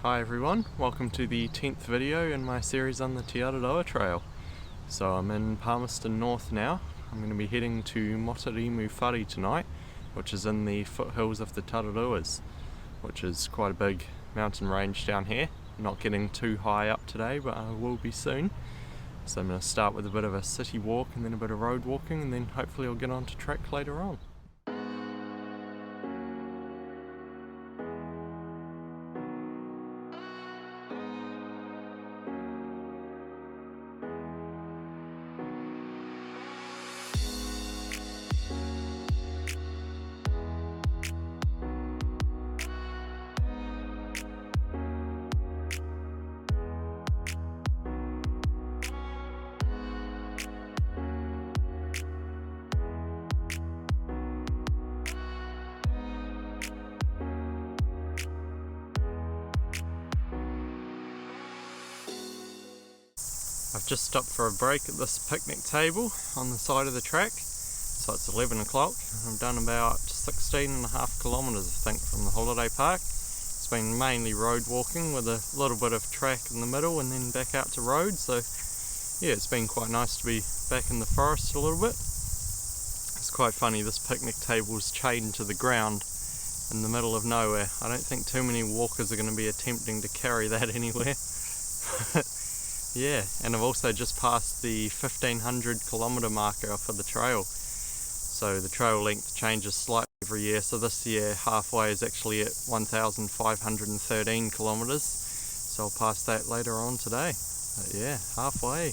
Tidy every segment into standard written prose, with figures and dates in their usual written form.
Hi everyone, welcome to the 10th video in my series on the Te Araroa Trail. So I'm in Palmerston North now. I'm going to be heading to Moturimu Whare tonight, which is in the foothills of the Tararuas, which is quite a big mountain range down here. Not getting too high up today, but I will be soon. So I'm going to start with a bit of a city walk and then a bit of road walking, and then hopefully I'll get onto track later on. I've just stopped for a break at this picnic table on the side of the track. So it's 11 o'clock. I've done about 16.5 kilometres I think from the holiday park. It's been mainly road walking with a little bit of track in the middle and then back out to road. So yeah, it's been quite nice to be back in the forest a little bit. It's quite funny, this picnic table is chained to the ground in the middle of nowhere. I don't think too many walkers are going to be attempting to carry that anywhere. Yeah, and I've also just passed the 1500 kilometre marker for the trail. So the trail length changes slightly every year, so this year halfway is actually at 1513 kilometres. So I'll pass that later on today. But yeah, halfway.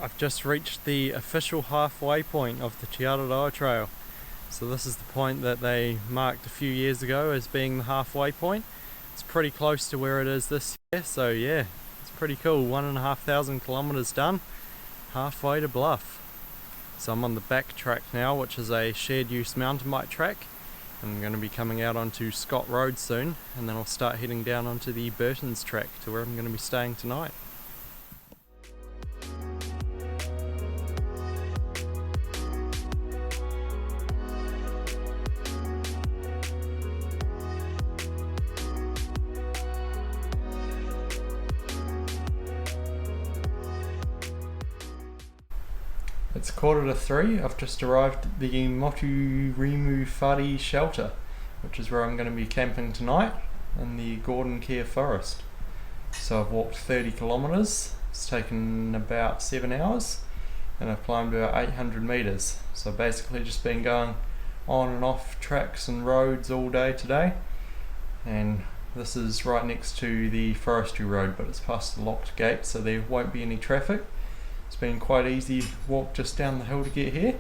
I've just reached the official halfway point of the Te Araroa Trail. So this is the point that they marked a few years ago as being the halfway point. It's pretty close to where it is this year, so yeah, it's pretty cool. 1,500 kilometres done, halfway to Bluff. So I'm on the back track now, which is a shared use mountain bike track. I'm going to be coming out onto Scott Road soon, and then I'll start heading down onto the Burton's track to where I'm going to be staying tonight. It's 2:45. I've just arrived at the Moturimu Whare shelter, which is where I'm going to be camping tonight in the Gordon Care Forest. So I've walked 30 kilometres, it's taken about 7 hours, and I've climbed about 800 metres. So basically just been going on and off tracks and roads all day today. And this is right next to the forestry road, but it's past the locked gate, so there won't be any traffic. It's been quite easy walk just down the hill to get here.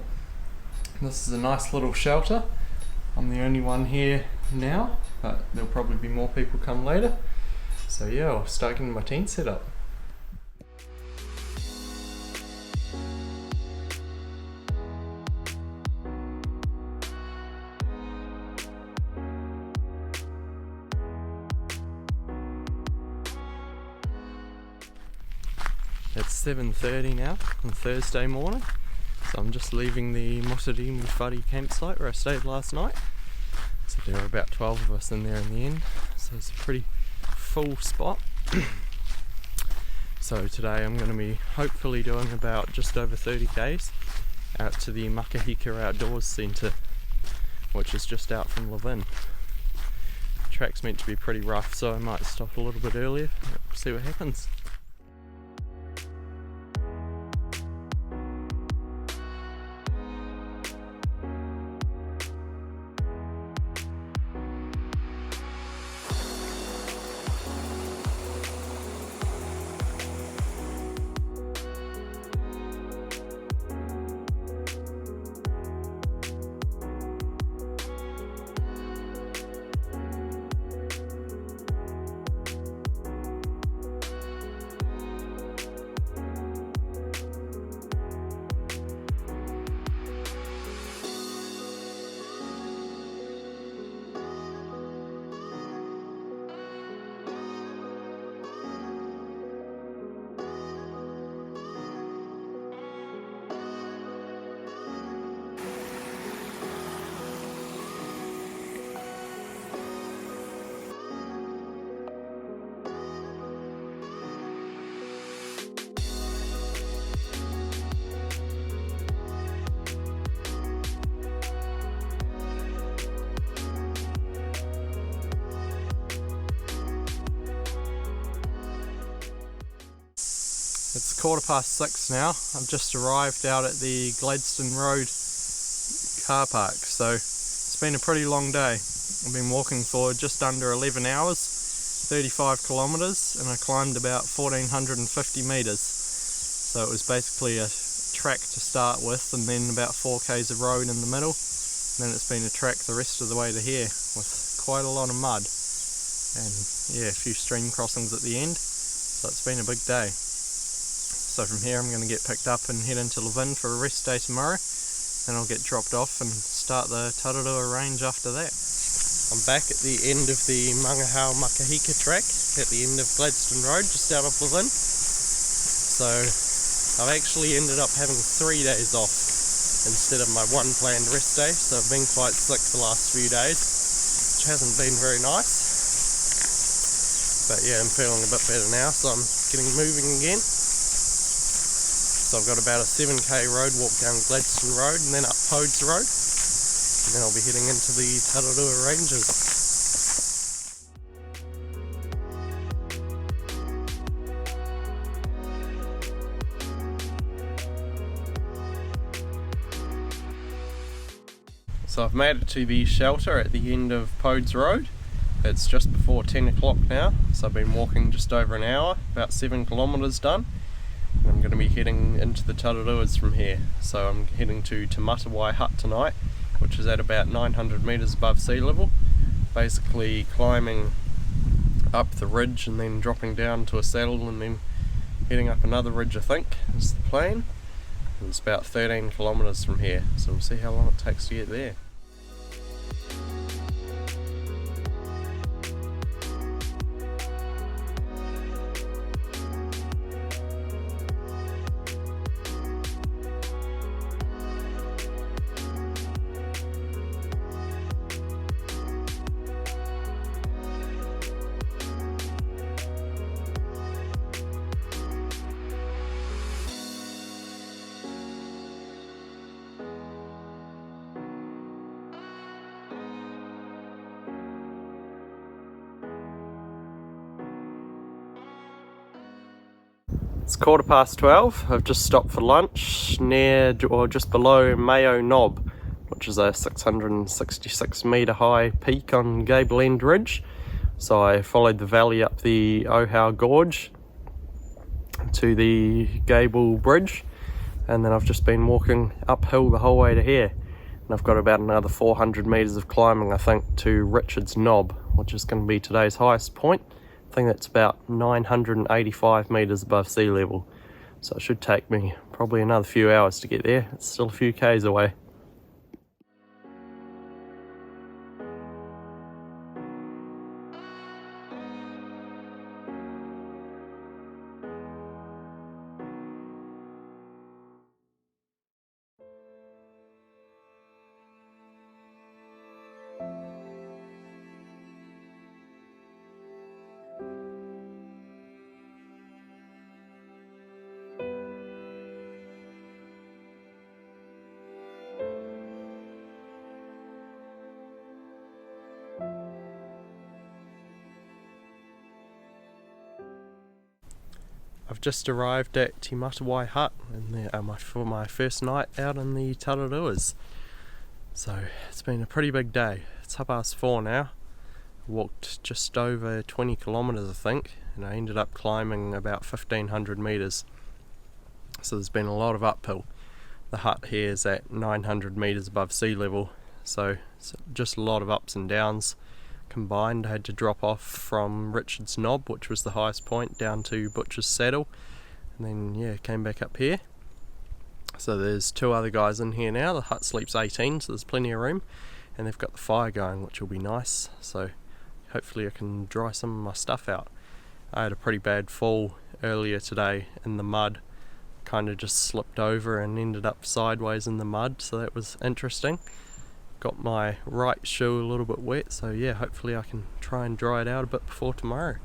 This is a nice little shelter. I'm the only one here now, but there'll probably be more people come later. So yeah, I'll start getting my tent set up. It's 7:30 now on Thursday morning, so I'm just leaving the Moturimu Whare campsite where I stayed last night. So there were about 12 of us in there in the end, so it's a pretty full spot. So today I'm going to be hopefully doing about just over 30 k's out to the Makahika Outdoors Centre, which is just out from Levin. The track's meant to be pretty rough, so I might stop a little bit earlier, see what happens. It's 6:15 now. I've just arrived out at the Gladstone Road car park, so it's been a pretty long day. I've been walking for just under 11 hours, 35 kilometres, and I climbed about 1450 metres. So it was basically a track to start with, and then about 4k's of road in the middle, and then it's been a track the rest of the way to here with quite a lot of mud and yeah, a few stream crossings at the end. So it's been a big day. So from here I'm going to get picked up and head into Levin for a rest day tomorrow, and I'll get dropped off and start the Tararua Range after that. I'm back at the end of the Makahika track at the end of Gladstone Road, just out of Levin. So I've actually ended up having 3 days off instead of my one planned rest day, so I've been quite sick the last few days, which hasn't been very nice. But yeah, I'm feeling a bit better now, so I'm getting moving again. So I've got about a 7k road walk down Gladstone Road and then up Poads Road, and then I'll be heading into the Tararua Ranges. So I've made it to the shelter at the end of Poads Road. It's just before 10 o'clock now, so I've been walking just over an hour, about 7 kilometres done. And I'm going to be heading into the Tararuas from here. So I'm heading to Te Matawai Hut tonight, which is at about 900 metres above sea level. Basically climbing up the ridge and then dropping down to a saddle and then heading up another ridge, I think, is the plan. And it's about 13 kilometres from here, so we'll see how long it takes to get there. It's 12:15. I've just stopped for lunch near or just below Mayo Knob, which is a 666 metre high peak on Gable End Ridge. So I followed the valley up the Ohau Gorge to the Gable Bridge, and then I've just been walking uphill the whole way to here. And I've got about another 400 metres of climbing, I think, to Richard's Knob, which is going to be today's highest point. I think that's about 985 metres above sea level, so it should take me probably another few hours to get there. It's still a few k's away. I've just arrived at Te Matawai Hut and for my first night out in the Tararuas. So it's been a pretty big day. It's 4:30 now. I walked just over 20 kilometres, I think, and I ended up climbing about 1500 metres. So there's been a lot of uphill. The hut here is at 900 metres above sea level, so it's just a lot of ups and downs combined. I had to drop off from Richard's Knob, which was the highest point, down to Butcher's Saddle, and then yeah, came back up here. So there's 2 other guys in here now. The hut sleeps 18, so there's plenty of room, and they've got the fire going, which will be nice, so hopefully I can dry some of my stuff out. I had a pretty bad fall earlier today in the mud, kind of just slipped over and ended up sideways in the mud, so that was interesting. Got my right shoe a little bit wet, so yeah, hopefully I can try and dry it out a bit before tomorrow.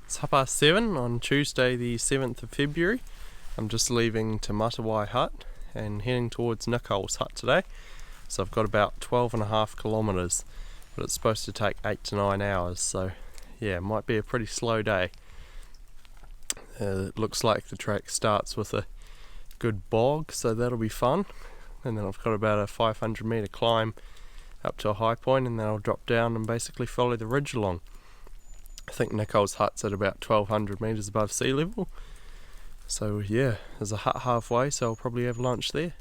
It's 7:30 on Tuesday the 7th of February. I'm just leaving Te Matawai Hut and heading towards Nichols Hut today. So I've got about 12.5 kilometres, but it's supposed to take 8 to 9 hours, so yeah, it might be a pretty slow day. It looks like the track starts with a good bog, so that'll be fun, and then I've got about a 500 metre climb up to a high point, and then I'll drop down and basically follow the ridge along. I think Nichols Hut's at about 1200 metres above sea level, so yeah, there's a hut halfway, so I'll probably have lunch there.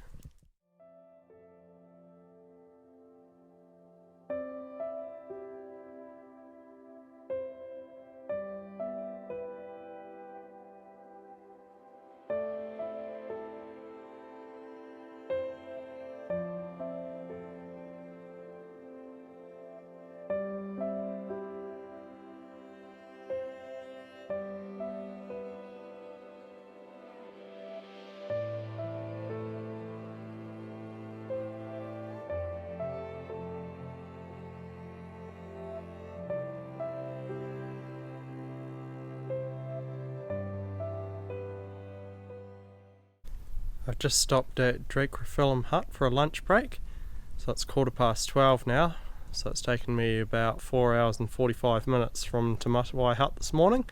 I've just stopped at Dracophyllum Hut for a lunch break, so it's 12:15 now, so it's taken me about 4 hours and 45 minutes from Te Matawai Hut this morning.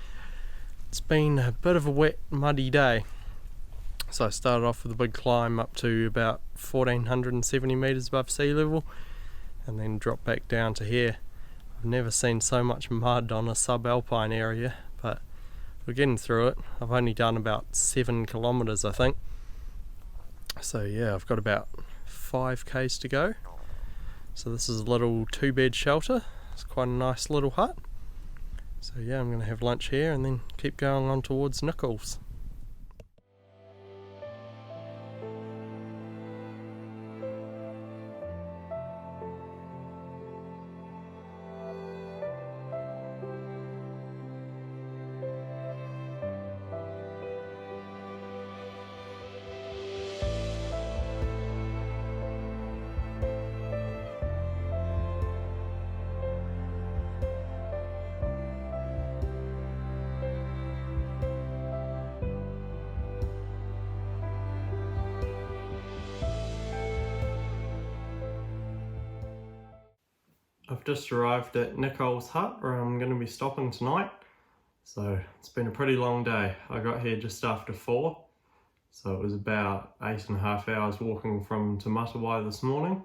It's been a bit of a wet, muddy day, so I started off with a big climb up to about 1470 metres above sea level, and then dropped back down to here. I've never seen so much mud on a subalpine area, but we're getting through it. I've only done about 7 kilometres, I think. So yeah, I've got about 5 k's to go. So this is a little 2-bed shelter. It's quite a nice little hut. So yeah, I'm going to have lunch here and then keep going on towards Nichols. I've just arrived at Nichols Hut where I'm going to be stopping tonight. So it's been a pretty long day. I got here just after 4, so it was about 8.5 hours walking from Te Matawai this morning,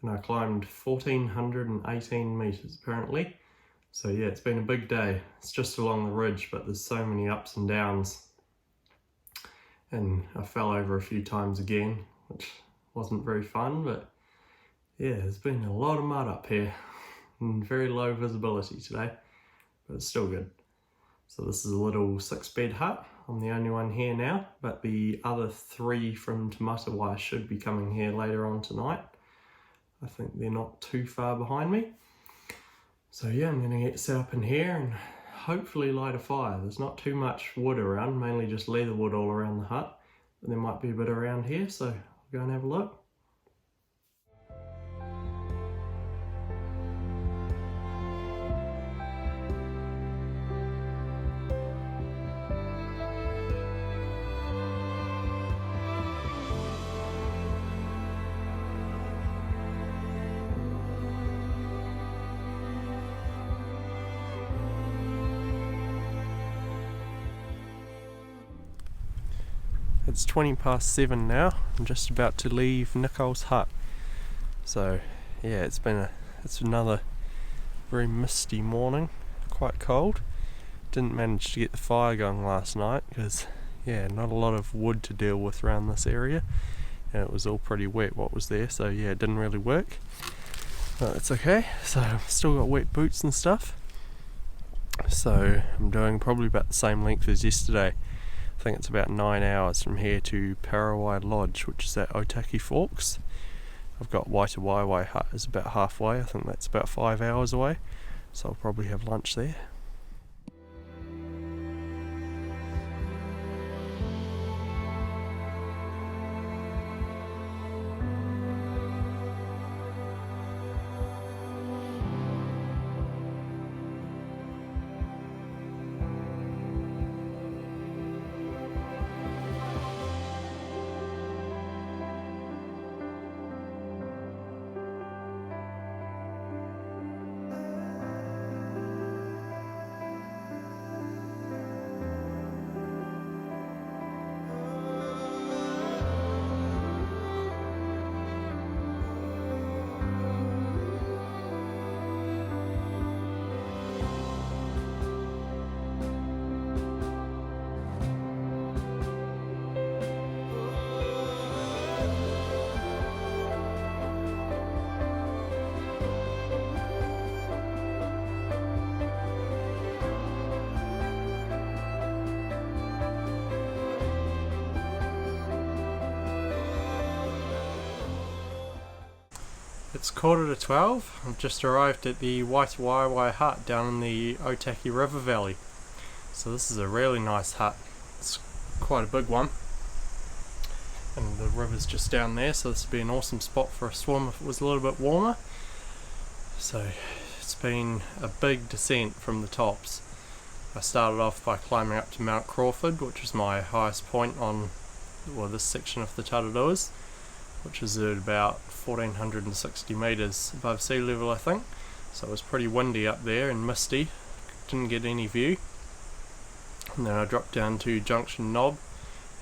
and I climbed 1418 metres apparently. So yeah, it's been a big day. It's just along the ridge, but there's so many ups and downs, and I fell over a few times again, which wasn't very fun, but yeah, there's been a lot of mud up here and very low visibility today, but it's still good. So this is a little 6-bed hut. I'm the only one here now, but the other 3 from Te Matawai should be coming here later on tonight. I think they're not too far behind me. So yeah, I'm gonna get set up in here and hopefully light a fire. There's not too much wood around, mainly just leather wood all around the hut, but there might be a bit around here, so I'll go and have a look. It's 7:20 now. I'm just about to leave Nichols Hut. So yeah, it's another very misty morning, quite cold. Didn't manage to get the fire going last night because yeah, not a lot of wood to deal with around this area, and it was all pretty wet what was there, so yeah, it didn't really work. But it's okay. So I've still got wet boots and stuff. So I'm doing probably about the same length as yesterday. I think it's about 9 hours from here to Parawai Lodge, which is at Otaki Forks. I've got Waitewaewae Hut is about halfway. I think that's about 5 hours away, so I'll probably have lunch there. It's 11:45. I've just arrived at the Waitewaewae Hut down in the Otaki River Valley. So this is a really nice hut. It's quite a big one. And the river's just down there, so this would be an awesome spot for a swim if it was a little bit warmer. So it's been a big descent from the tops. I started off by climbing up to Mount Crawford, which is my highest point on this section of the Tararuas, which is at about 1460 metres above sea level, I think. So it was pretty windy up there and misty, didn't get any view. And then I dropped down to Junction Knob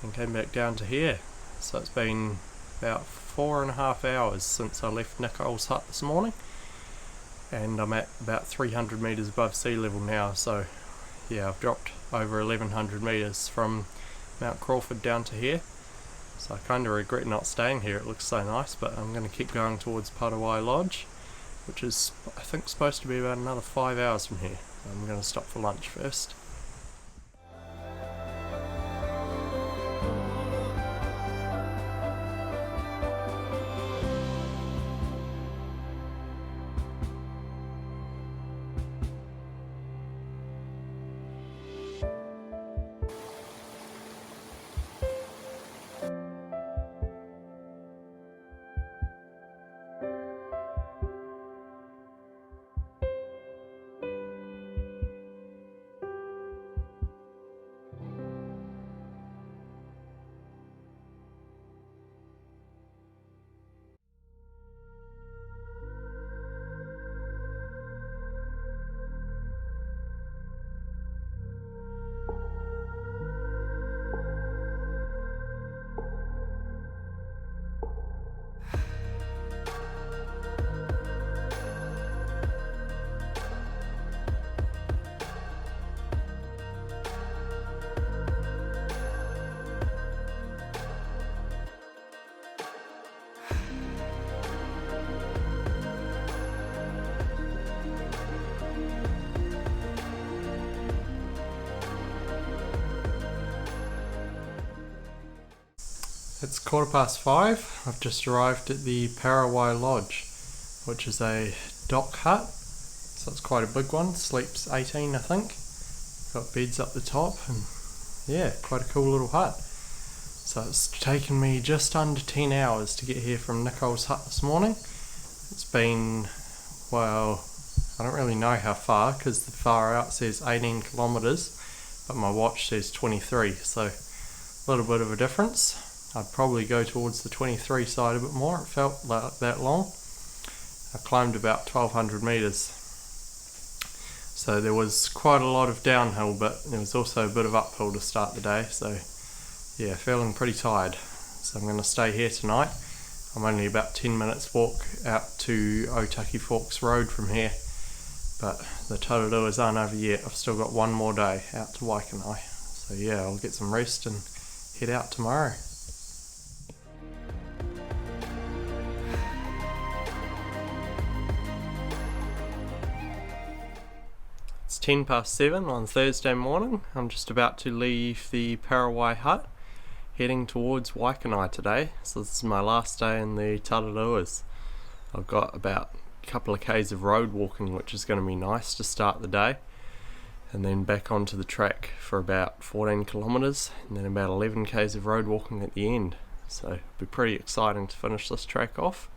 and came back down to here. So it's been about 4.5 hours since I left Nichols Hut this morning, and I'm at about 300 metres above sea level now. So yeah, I've dropped over 1100 metres from Mount Crawford down to here. So I kind of regret not staying here, it looks so nice, but I'm going to keep going towards Parawai Lodge, which is I think supposed to be about another 5 hours from here. I'm going to stop for lunch first. It's 5:15. I've just arrived at the Parawai Lodge, which is a dock hut. So it's quite a big one. Sleeps 18, I think. Got beds up the top, and yeah, quite a cool little hut. So it's taken me just under 10 hours to get here from Nichols Hut this morning. It's been, well, I don't really know how far, because the far out says 18 kilometres, but my watch says 23, so a little bit of a difference. I'd probably go towards the 23 side a bit more. It felt like that long. I climbed about 1200 metres. So there was quite a lot of downhill, but there was also a bit of uphill to start the day. So yeah, feeling pretty tired. So I'm going to stay here tonight. I'm only about 10 minutes walk out to Otaki Forks Road from here. But the Tararuas aren't over yet. I've still got one more day out to Waikanae. So yeah, I'll get some rest and head out tomorrow. It's 7:10 on Thursday morning. I'm just about to leave the Parawai Hut, heading towards Waikanae today. So this is my last day in the Tararuas. I've got about a couple of k's of road walking, which is going to be nice to start the day, and then back onto the track for about 14 kilometres, and then about 11 k's of road walking at the end. So it'll be pretty exciting to finish this track off.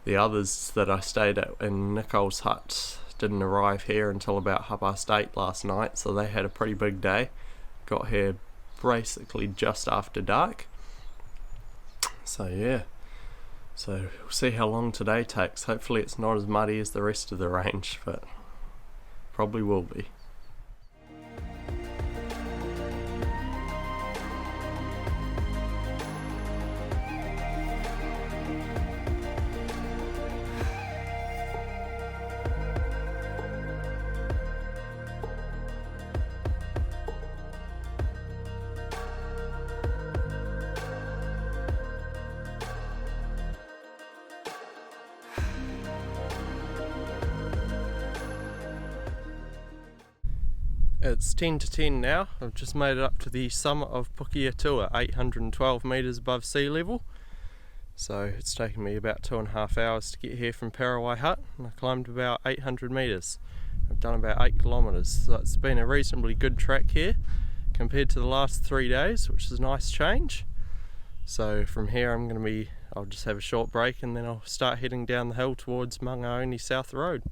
The others that I stayed at in Nichols Hut didn't arrive here until about 8:30 last night, so they had a pretty big day. Got here basically just after dark. So yeah, so we'll see how long today takes. Hopefully it's not as muddy as the rest of the range, but probably will be. It's 10 to 10 now. I've just made it up to the summit of Pukeatua, 812 metres above sea level. So it's taken me about 2.5 hours to get here from Parawai Hut, and I climbed about 800 metres. I've done about 8 kilometres, so it's been a reasonably good track here compared to the last 3 days, which is a nice change. So from here I'll just have a short break and then I'll start heading down the hill towards Mangaone South Road.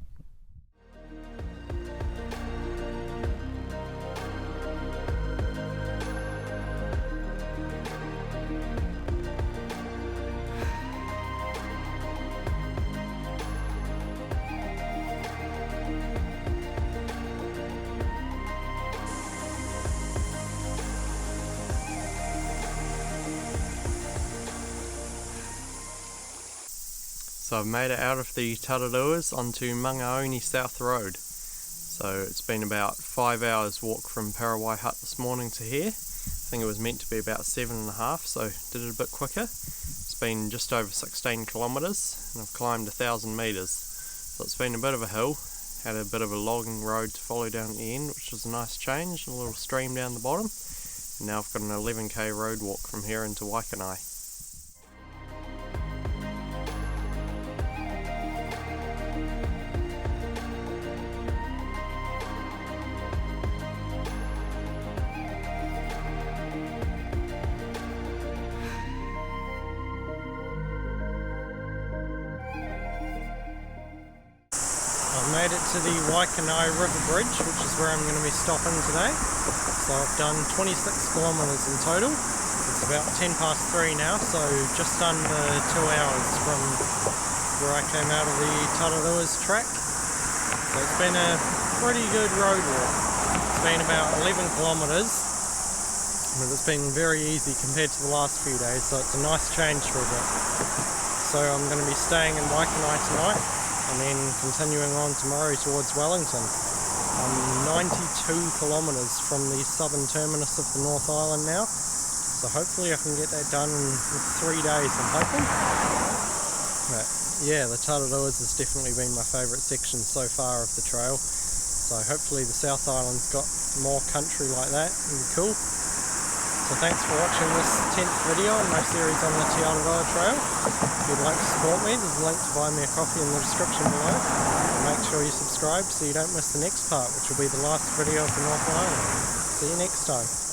So I've made it out of the Tararuas onto Mangaone South Road. So it's been about 5 hours walk from Parawai Hut this morning to here. I think it was meant to be about 7.5, so did it a bit quicker. It's been just over 16 kilometres and I've climbed 1,000 metres. So it's been a bit of a hill, had a bit of a logging road to follow down at the end, which was a nice change, and a little stream down the bottom. And now I've got an 11k road walk from here into Waikanae. I've made it to the Waikanae River Bridge, which is where I'm going to be stopping today. So I've done 26 kilometres in total. It's about 3:10 now, so just under 2 hours from where I came out of the Tararua's track. So it's been a pretty good road walk. It's been about 11 kilometres, but it's been very easy compared to the last few days, so it's a nice change for a bit. So I'm going to be staying in Waikanae tonight, and then continuing on tomorrow towards Wellington. I'm 92 kilometres from the southern terminus of the North Island now, so hopefully I can get that done in 3 days, I'm hoping. But yeah, the Tararuas has definitely been my favourite section so far of the trail, so hopefully the South Island's got more country like that. It'll be cool. So thanks for watching this 10th video in my series on the Te Araroa Trail. If you'd like to support me, there's a link to buy me a coffee in the description below. And make sure you subscribe so you don't miss the next part, which will be the last video of the North Island. See you next time.